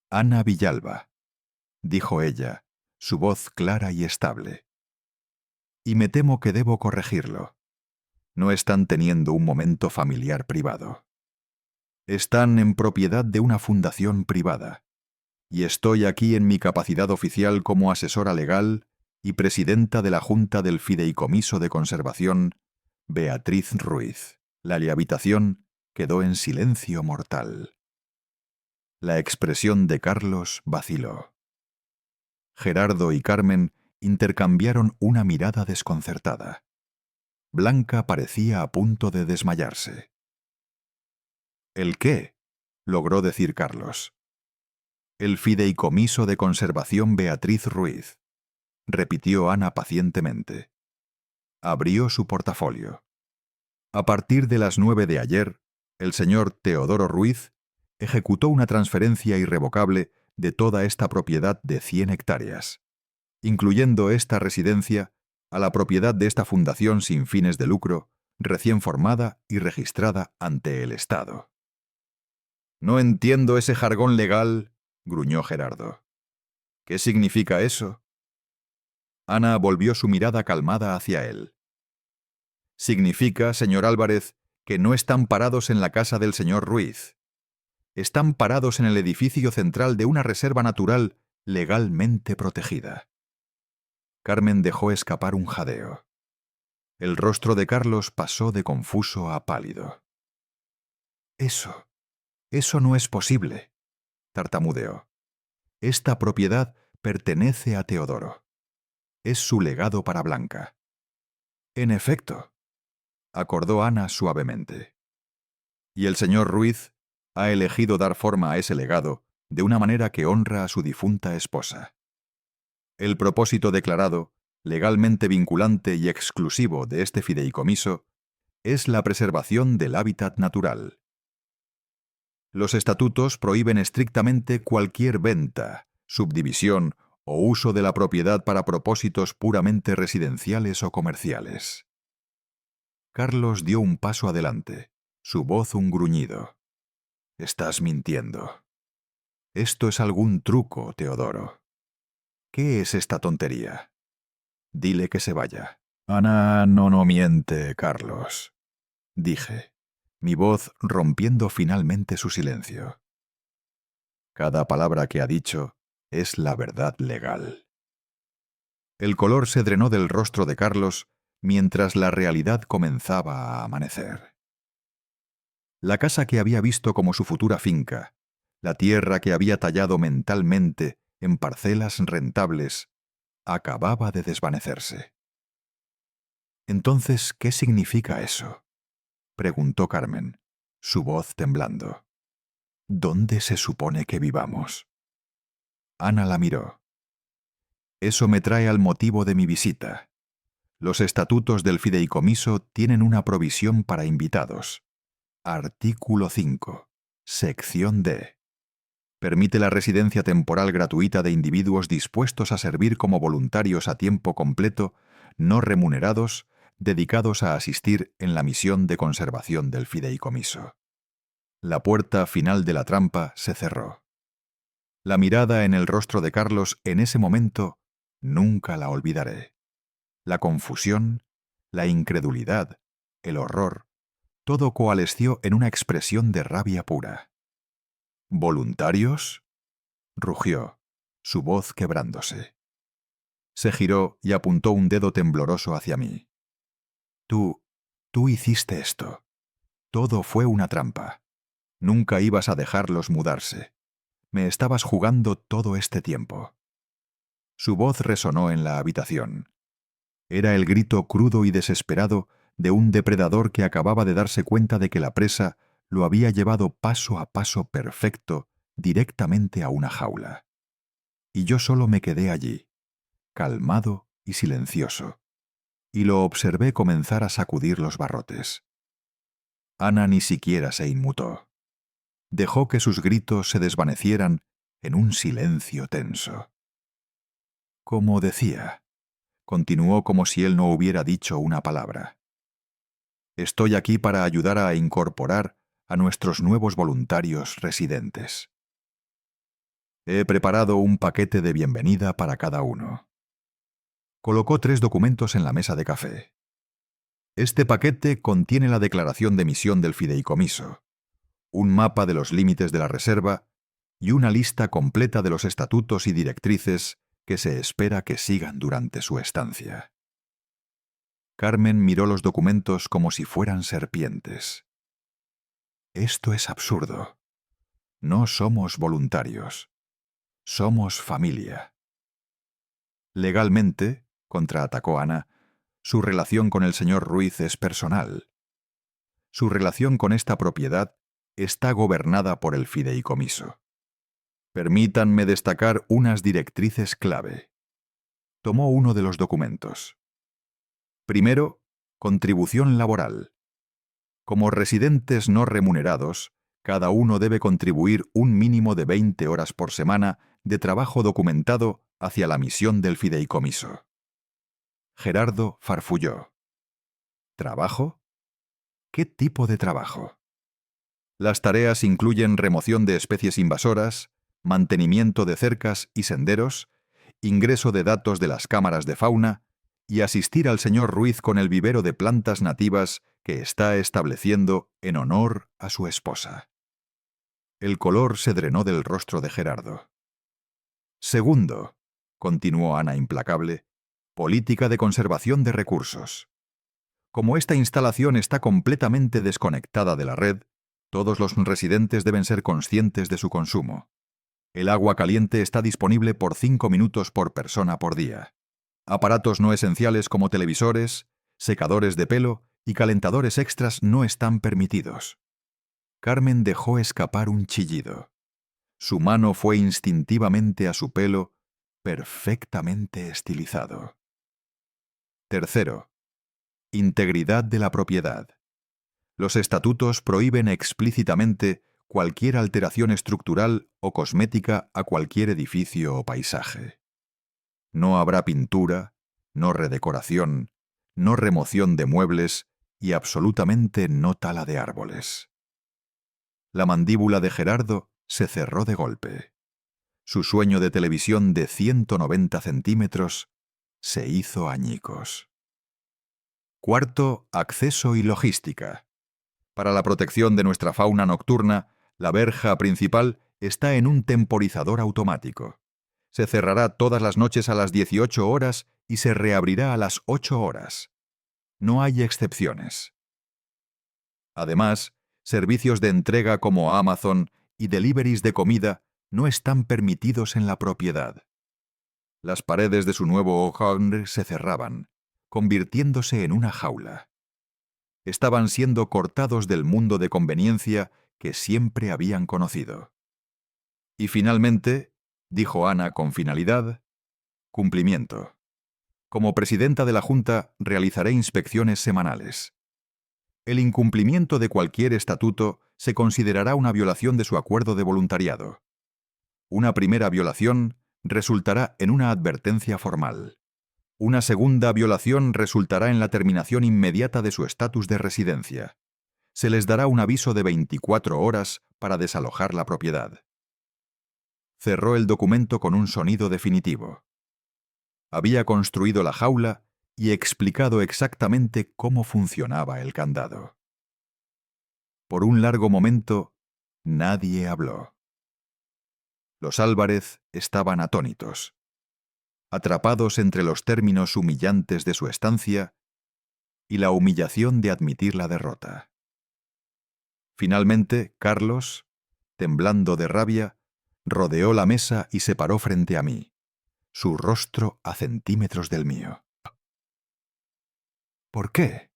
Speaker 1: Ana Villalba, dijo ella, su voz clara y estable. Y me temo que debo corregirlo. No están teniendo un momento familiar privado. Están en propiedad de una fundación privada. Y estoy aquí en mi capacidad oficial como asesora legal y presidenta de la Junta del Fideicomiso de Conservación, Beatriz Ruiz. La habitación quedó en silencio mortal. La expresión de Carlos vaciló. Gerardo y Carmen intercambiaron una mirada desconcertada. Blanca parecía a punto de desmayarse. ¿El qué? Logró decir Carlos. El Fideicomiso de Conservación Beatriz Ruiz, repitió Ana pacientemente. Abrió su portafolio. A partir de las 9 de ayer, el señor Teodoro Ruiz ejecutó una transferencia irrevocable de toda esta propiedad de 100 hectáreas, incluyendo esta residencia, a la propiedad de esta fundación sin fines de lucro, recién formada y registrada ante el Estado. No entiendo ese jargón legal, gruñó Gerardo. ¿Qué significa eso? Ana volvió su mirada calmada hacia él. Significa, señor Álvarez, que no están parados en la casa del señor Ruiz. Están parados en el edificio central de una reserva natural legalmente protegida. Carmen dejó escapar un jadeo. El rostro de Carlos pasó de confuso a pálido. Eso no es posible, tartamudeó. Esta propiedad pertenece a Teodoro. Es su legado para Blanca. En efecto, acordó Ana suavemente. Y el señor Ruiz ha elegido dar forma a ese legado de una manera que honra a su difunta esposa. El propósito declarado, legalmente vinculante y exclusivo de este fideicomiso, es la preservación del hábitat natural. Los estatutos prohíben estrictamente cualquier venta, subdivisión o uso de la propiedad para propósitos puramente residenciales o comerciales. Carlos dio un paso adelante, su voz un gruñido. Estás mintiendo. Esto es algún truco, Teodoro. ¿Qué es esta tontería? Dile que se vaya. Ana no miente, Carlos, dije, mi voz rompiendo finalmente su silencio. Cada palabra que ha dicho es la verdad legal. El color se drenó del rostro de Carlos mientras la realidad comenzaba a amanecer. La casa que había visto como su futura finca, la tierra que había tallado mentalmente en parcelas rentables, acababa de desvanecerse. Entonces, ¿qué significa eso?, preguntó Carmen, su voz temblando. ¿Dónde se supone que vivamos? Ana la miró. Eso me trae al motivo de mi visita. Los estatutos del fideicomiso tienen una provisión para invitados. Artículo 5, sección D. Permite la residencia temporal gratuita de individuos dispuestos a servir como voluntarios a tiempo completo, no remunerados, dedicados a asistir en la misión de conservación del fideicomiso. La puerta final de la trampa se cerró. La mirada en el rostro de Carlos en ese momento nunca la olvidaré. La confusión, la incredulidad, el horror, todo coalesció en una expresión de rabia pura. ¿Voluntarios?, rugió, su voz quebrándose. Se giró y apuntó un dedo tembloroso hacia mí. Tú hiciste esto. Todo fue una trampa. Nunca ibas a dejarlos mudarse. Me estabas jugando todo este tiempo. Su voz resonó en la habitación. Era el grito crudo y desesperado de un depredador que acababa de darse cuenta de que la presa lo había llevado paso a paso perfecto directamente a una jaula. Y yo solo me quedé allí, calmado y silencioso, y lo observé comenzar a sacudir los barrotes. Ana ni siquiera se inmutó. Dejó que sus gritos se desvanecieran en un silencio tenso. Como decía, continuó como si él no hubiera dicho una palabra. Estoy aquí para ayudar a incorporar a nuestros nuevos voluntarios residentes. He preparado un paquete de bienvenida para cada uno. Colocó 3 documentos en la mesa de café. Este paquete contiene la declaración de misión del fideicomiso, un mapa de los límites de la reserva y una lista completa de los estatutos y directrices que se espera que sigan durante su estancia. Carmen miró los documentos como si fueran serpientes. Esto es absurdo. No somos voluntarios. Somos familia. Legalmente, contraatacó Ana, su relación con el señor Ruiz es personal. Su relación con esta propiedad está gobernada por el fideicomiso. Permítanme destacar unas directrices clave. Tomó uno de los documentos. Primero, contribución laboral. Como residentes no remunerados, cada uno debe contribuir un mínimo de 20 horas por semana de trabajo documentado hacia la misión del fideicomiso. Gerardo farfulló. ¿Trabajo? ¿Qué tipo de trabajo? Las tareas incluyen remoción de especies invasoras, mantenimiento de cercas y senderos, ingreso de datos de las cámaras de fauna y asistir al señor Ruiz con el vivero de plantas nativas que está estableciendo en honor a su esposa. El color se drenó del rostro de Gerardo. Segundo, continuó Ana implacable, política de conservación de recursos. Como esta instalación está completamente desconectada de la red, todos los residentes deben ser conscientes de su consumo. El agua caliente está disponible por 5 minutos por persona por día. Aparatos no esenciales como televisores, secadores de pelo y calentadores extras no están permitidos. Carmen dejó escapar un chillido. Su mano fue instintivamente a su pelo, perfectamente estilizado. Tercero, integridad de la propiedad. Los estatutos prohíben explícitamente cualquier alteración estructural o cosmética a cualquier edificio o paisaje. No habrá pintura, no redecoración, no remoción de muebles y absolutamente no tala de árboles. La mandíbula de Gerardo se cerró de golpe. Su sueño de televisión de 190 centímetros se hizo añicos. Cuarto, acceso y logística. Para la protección de nuestra fauna nocturna, la verja principal está en un temporizador automático. Se cerrará todas las noches a las 18 horas y se reabrirá a las 8 horas. No hay excepciones. Además, servicios de entrega como Amazon y deliveries de comida no están permitidos en la propiedad. Las paredes de su nuevo hogar se cerraban, convirtiéndose en una jaula. Estaban siendo cortados del mundo de conveniencia que siempre habían conocido. Y finalmente, dijo Ana con finalidad, cumplimiento. Como presidenta de la Junta realizaré inspecciones semanales. El incumplimiento de cualquier estatuto se considerará una violación de su acuerdo de voluntariado. Una primera violación resultará en una advertencia formal. Una segunda violación resultará en la terminación inmediata de su estatus de residencia. Se les dará un aviso de 24 horas para desalojar la propiedad. Cerró el documento con un sonido definitivo. Había construido la jaula y explicado exactamente cómo funcionaba el candado. Por un largo momento, nadie habló. Los Álvarez estaban atónitos, atrapados entre los términos humillantes de su estancia y la humillación de admitir la derrota. Finalmente, Carlos, temblando de rabia, rodeó la mesa y se paró frente a mí, su rostro a centímetros del mío. ¿Por qué?,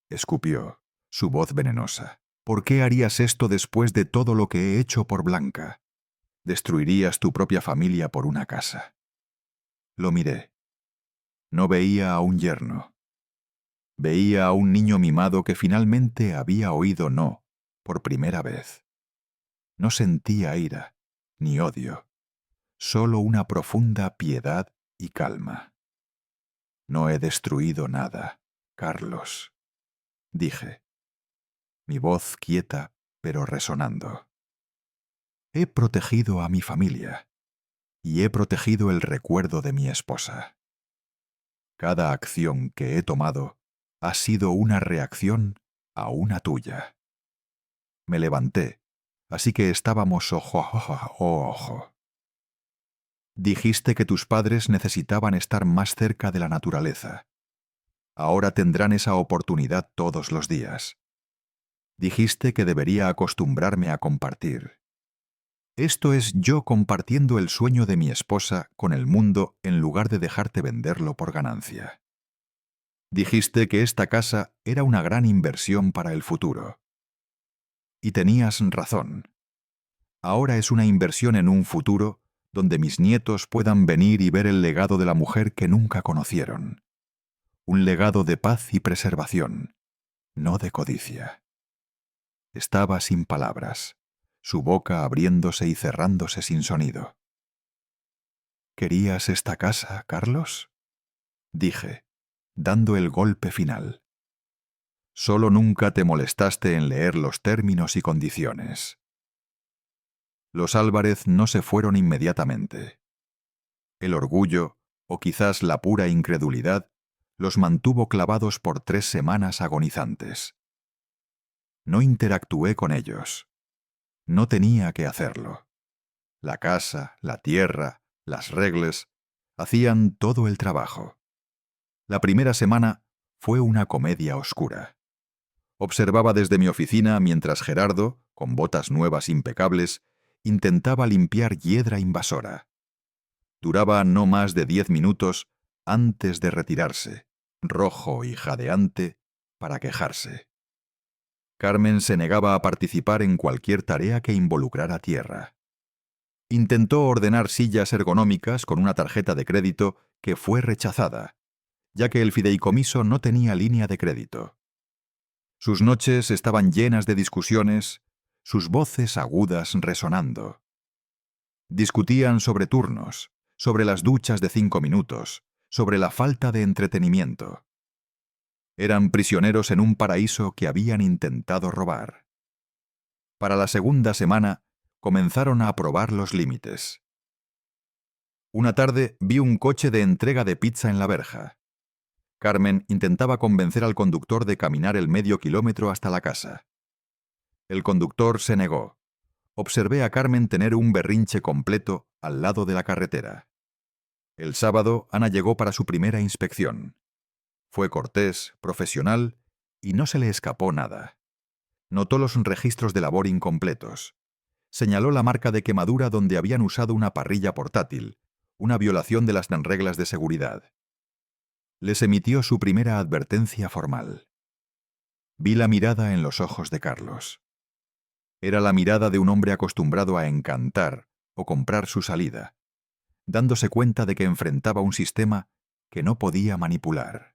Speaker 1: escupió, su voz venenosa. ¿Por qué harías esto después de todo lo que he hecho por Blanca? Destruirías tu propia familia por una casa. Lo miré. No veía a un yerno. Veía a un niño mimado que finalmente había oído no, por primera vez. No sentía ira, ni odio, solo una profunda piedad y calma. No he destruido nada, Carlos, dije, mi voz quieta pero resonando. He protegido a mi familia y he protegido el recuerdo de mi esposa. Cada acción que he tomado ha sido una reacción a una tuya. Me levanté, así que estábamos ojo a ojo. Dijiste que tus padres necesitaban estar más cerca de la naturaleza. Ahora tendrán esa oportunidad todos los días. Dijiste que debería acostumbrarme a compartir. Esto es yo compartiendo el sueño de mi esposa con el mundo en lugar de dejarte venderlo por ganancia. Dijiste que esta casa era una gran inversión para el futuro. Y tenías razón. Ahora es una inversión en un futuro donde mis nietos puedan venir y ver el legado de la mujer que nunca conocieron. Un legado de paz y preservación, no de codicia. Estaba sin palabras, su boca abriéndose y cerrándose sin sonido. ¿Querías esta casa, Carlos?, dije, dando el golpe final. Solo nunca te molestaste en leer los términos y condiciones. Los Álvarez no se fueron inmediatamente. El orgullo, o quizás la pura incredulidad, los mantuvo clavados por 3 semanas agonizantes. No interactué con ellos. No tenía que hacerlo. La casa, la tierra, las reglas, hacían todo el trabajo. La primera semana fue una comedia oscura. Observaba desde mi oficina mientras Gerardo, con botas nuevas impecables, intentaba limpiar hiedra invasora. Duraba no más de 10 minutos antes de retirarse, rojo y jadeante, para quejarse. Carmen se negaba a participar en cualquier tarea que involucrara tierra. Intentó ordenar sillas ergonómicas con una tarjeta de crédito que fue rechazada, ya que el fideicomiso no tenía línea de crédito. Sus noches estaban llenas de discusiones, sus voces agudas resonando. Discutían sobre turnos, sobre las duchas de 5 minutos, sobre la falta de entretenimiento. Eran prisioneros en un paraíso que habían intentado robar. Para la segunda semana, comenzaron a probar los límites. Una tarde vi un coche de entrega de pizza en la verja. Carmen intentaba convencer al conductor de caminar el medio kilómetro hasta la casa. El conductor se negó. Observé a Carmen tener un berrinche completo al lado de la carretera. El sábado, Ana llegó para su primera inspección. Fue cortés, profesional, y no se le escapó nada. Notó los registros de labor incompletos. Señaló la marca de quemadura donde habían usado una parrilla portátil, una violación de las reglas de seguridad. Les emitió su primera advertencia formal. Vi la mirada en los ojos de Carlos. Era la mirada de un hombre acostumbrado a encantar o comprar su salida, dándose cuenta de que enfrentaba un sistema que no podía manipular.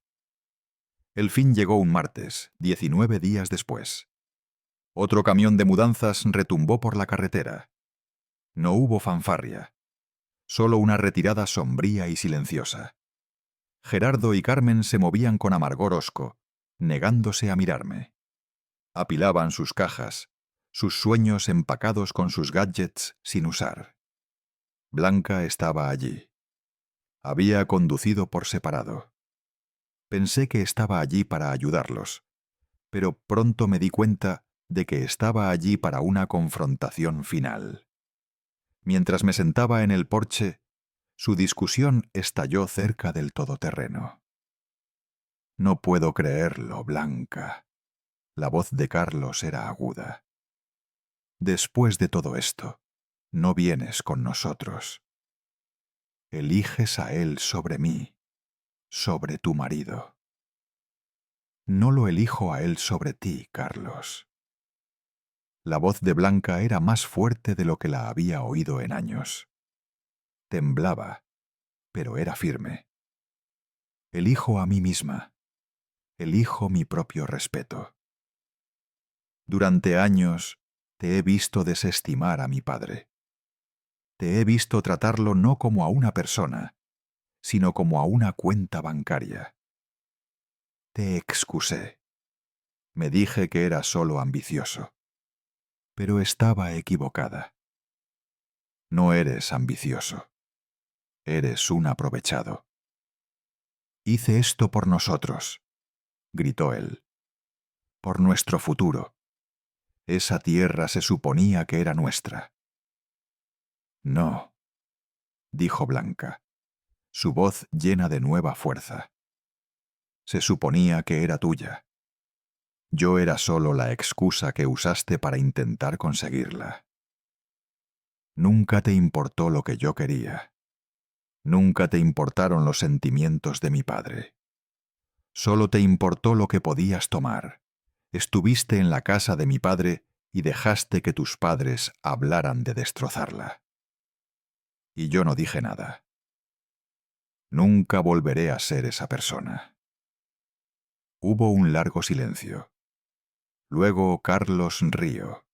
Speaker 1: El fin llegó un martes, 19 días después. Otro camión de mudanzas retumbó por la carretera. No hubo fanfarria, solo una retirada sombría y silenciosa. Gerardo y Carmen se movían con amargor hosco, negándose a mirarme. Apilaban sus cajas, sus sueños empacados con sus gadgets sin usar. Blanca estaba allí. Había conducido por separado. Pensé que estaba allí para ayudarlos, pero pronto me di cuenta de que estaba allí para una confrontación final. Mientras me sentaba en el porche, su discusión estalló cerca del todoterreno. No puedo creerlo, Blanca. La voz de Carlos era aguda. Después de todo esto, no vienes con nosotros. Eliges a él sobre mí, sobre tu marido. No lo elijo a él sobre ti, Carlos. La voz de Blanca era más fuerte de lo que la había oído en años. Temblaba, pero era firme. Elijo a mí misma. Elijo mi propio respeto. Durante años te he visto desestimar a mi padre. Te he visto tratarlo no como a una persona, sino como a una cuenta bancaria. Te excusé. Me dije que era solo ambicioso. Pero estaba equivocada. No eres ambicioso. Eres un aprovechado. Hice esto por nosotros, gritó él. Por nuestro futuro. Esa tierra se suponía que era nuestra. No, dijo Blanca, su voz llena de nueva fuerza. Se suponía que era tuya. Yo era solo la excusa que usaste para intentar conseguirla. Nunca te importó lo que yo quería. Nunca te importaron los sentimientos de mi padre. Solo te importó lo que podías tomar. Estuviste en la casa de mi padre y dejaste que tus padres hablaran de destrozarla. Y yo no dije nada. Nunca volveré a ser esa persona. Hubo un largo silencio. Luego Carlos rió.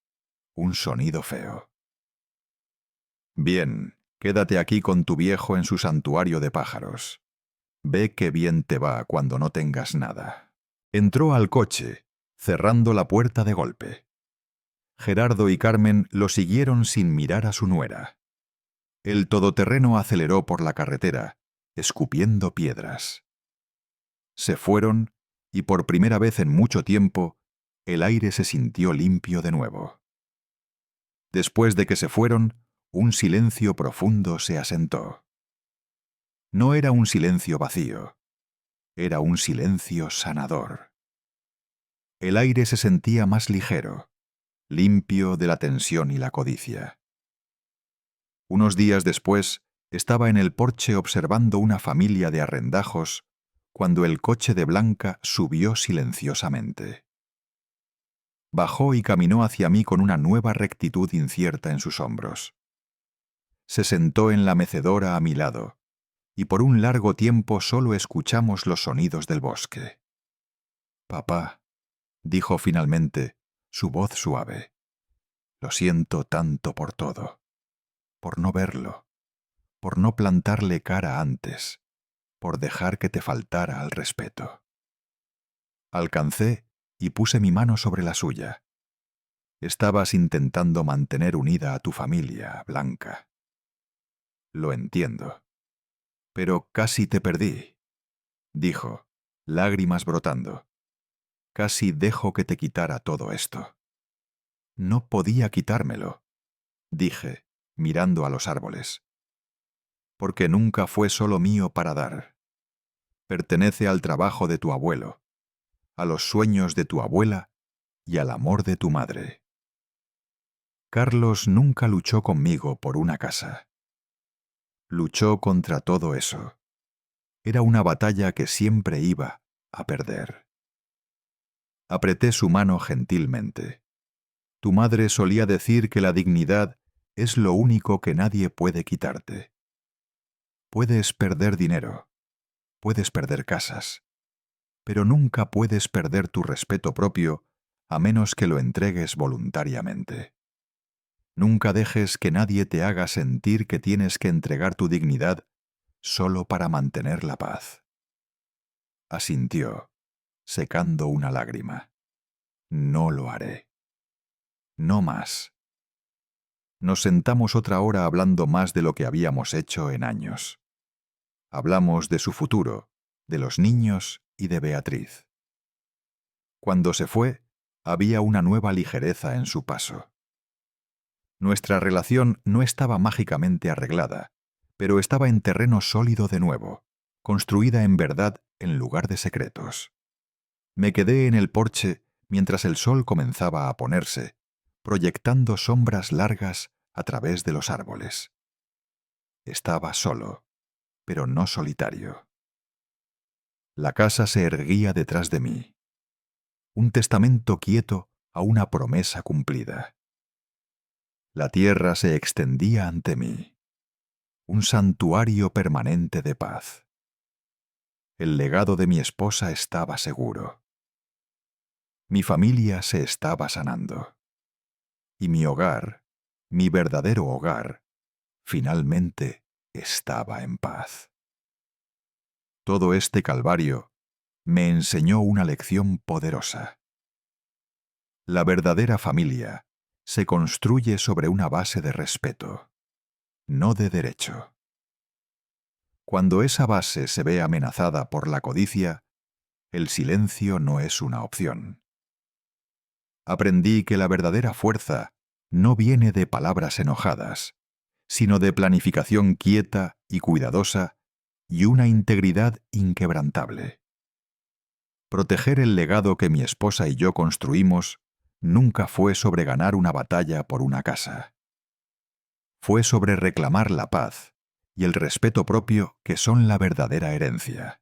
Speaker 1: Un sonido feo. Bien, quédate aquí con tu viejo en su santuario de pájaros. Ve qué bien te va cuando no tengas nada. Entró al coche, cerrando la puerta de golpe. Gerardo y Carmen lo siguieron sin mirar a su nuera. El todoterreno aceleró por la carretera, escupiendo piedras. Se fueron, y por primera vez en mucho tiempo, el aire se sintió limpio de nuevo. Después de que se fueron, un silencio profundo se asentó. No era un silencio vacío, era un silencio sanador. El aire se sentía más ligero, limpio de la tensión y la codicia. Unos días después, estaba en el porche observando una familia de arrendajos cuando el coche de Blanca subió silenciosamente. Bajó y caminó hacia mí con una nueva rectitud incierta en sus hombros. Se sentó en la mecedora a mi lado, y por un largo tiempo solo escuchamos los sonidos del bosque. «Papá», dijo finalmente, su voz suave, «lo siento tanto por todo, por no verlo, por no plantarle cara antes, por dejar que te faltara al respeto». Alcancé y puse mi mano sobre la suya. Estabas intentando mantener unida a tu familia, Blanca. Lo entiendo. Pero casi te perdí, dijo, lágrimas brotando. Casi dejo que te quitara todo esto. No podía quitármelo, dije, mirando a los árboles. Porque nunca fue solo mío para dar. Pertenece al trabajo de tu abuelo, a los sueños de tu abuela y al amor de tu madre. Carlos nunca luchó conmigo por una casa. Luchó contra todo eso. Era una batalla que siempre iba a perder. Apreté su mano gentilmente. Tu madre solía decir que la dignidad es lo único que nadie puede quitarte. Puedes perder dinero, puedes perder casas, pero nunca puedes perder tu respeto propio a menos que lo entregues voluntariamente. Nunca dejes que nadie te haga sentir que tienes que entregar tu dignidad solo para mantener la paz. Asintió, secando una lágrima. No lo haré. No más. Nos sentamos otra hora hablando más de lo que habíamos hecho en años. Hablamos de su futuro, de los niños y de Beatriz. Cuando se fue, había una nueva ligereza en su paso. Nuestra relación no estaba mágicamente arreglada, pero estaba en terreno sólido de nuevo, construida en verdad en lugar de secretos. Me quedé en el porche mientras el sol comenzaba a ponerse, proyectando sombras largas a través de los árboles. Estaba solo, pero no solitario. La casa se erguía detrás de mí. Un testamento quieto a una promesa cumplida. La tierra se extendía ante mí. Un santuario permanente de paz. El legado de mi esposa estaba seguro. Mi familia se estaba sanando. Y mi hogar, mi verdadero hogar, finalmente estaba en paz. Todo este calvario me enseñó una lección poderosa. La verdadera familia se construye sobre una base de respeto, no de derecho. Cuando esa base se ve amenazada por la codicia, el silencio no es una opción. Aprendí que la verdadera fuerza no viene de palabras enojadas, sino de planificación quieta y cuidadosa y una integridad inquebrantable. Proteger el legado que mi esposa y yo construimos nunca fue sobre ganar una batalla por una casa. Fue sobre reclamar la paz y el respeto propio que son la verdadera herencia.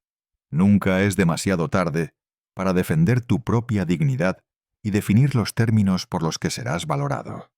Speaker 1: Nunca es demasiado tarde para defender tu propia dignidad y definir los términos por los que serás valorado.